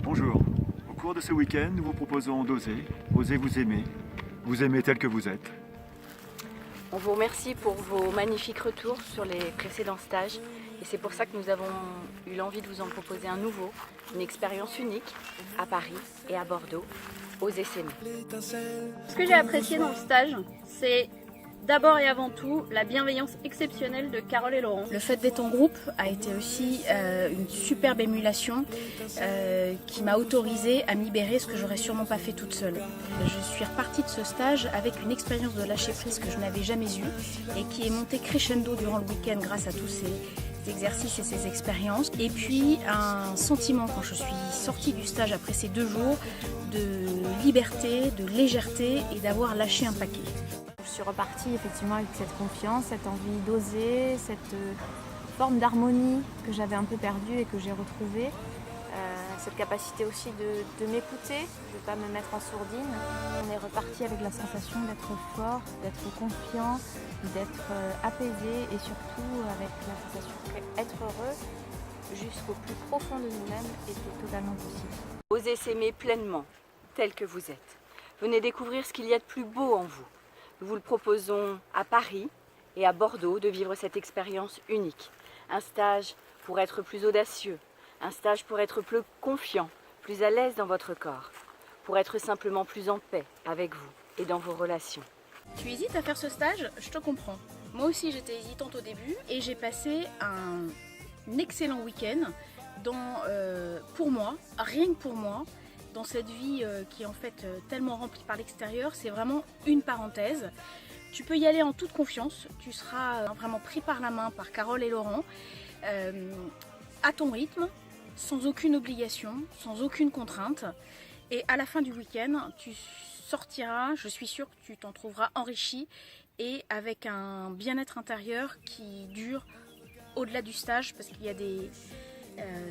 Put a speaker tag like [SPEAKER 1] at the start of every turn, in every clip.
[SPEAKER 1] Bonjour. Au cours de ce week-end, nous vous proposons d'oser, oser vous aimer tel que vous êtes.
[SPEAKER 2] On vous remercie pour vos magnifiques retours sur les précédents stages et c'est pour ça que nous avons eu l'envie de vous en proposer un nouveau, une expérience unique à Paris et à Bordeaux, Oser s'aimer.
[SPEAKER 3] Ce que j'ai apprécié dans le stage, c'est d'abord et avant tout la bienveillance exceptionnelle de Carole et Laurent.
[SPEAKER 4] Le fait d'être en groupe a été aussi une superbe émulation qui m'a autorisée à me libérer, ce que j'aurais sûrement pas fait toute seule. Je suis repartie de ce stage avec une expérience de lâcher prise que je n'avais jamais eue et qui est montée crescendo durant le week-end grâce à tous ces exercices et ces expériences. Et puis un sentiment quand je suis sortie du stage après ces 2 jours de liberté, de légèreté et d'avoir lâché un paquet.
[SPEAKER 5] Je suis repartie effectivement avec cette confiance, cette envie d'oser, cette forme d'harmonie que j'avais un peu perdue et que j'ai retrouvée. Cette capacité aussi de m'écouter, de ne pas me mettre en sourdine. On est reparti avec la sensation d'être fort, d'être confiant, d'être apaisé et surtout avec la sensation qu'être heureux jusqu'au plus profond de nous-mêmes était totalement possible.
[SPEAKER 2] Osez s'aimer pleinement, tel que vous êtes. Venez découvrir ce qu'il y a de plus beau en vous. Nous vous le proposons à Paris et à Bordeaux de vivre cette expérience unique. Un stage pour être plus audacieux, un stage pour être plus confiant, plus à l'aise dans votre corps, pour être simplement plus en paix avec vous et dans vos relations.
[SPEAKER 4] Tu hésites à faire ce stage? Je te comprends. Moi aussi j'étais hésitante au début et j'ai passé un excellent week-end pour moi, rien que pour moi, dans cette vie qui est en fait tellement remplie par l'extérieur. C'est vraiment une parenthèse. Tu peux y aller en toute confiance, tu seras vraiment pris par la main par Carole et Laurent, à ton rythme, sans aucune obligation, sans aucune contrainte. Et à la fin du week-end, tu sortiras, je suis sûre que tu t'en trouveras enrichi et avec un bien-être intérieur qui dure au-delà du stage, parce qu'il y a des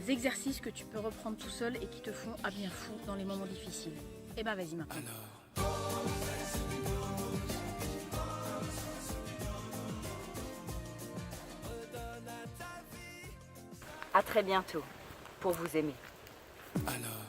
[SPEAKER 4] exercices que tu peux reprendre tout seul et qui te font à bien fou dans les moments difficiles. Et ben vas-y maintenant.
[SPEAKER 2] À très bientôt pour vous aimer.
[SPEAKER 6] Alors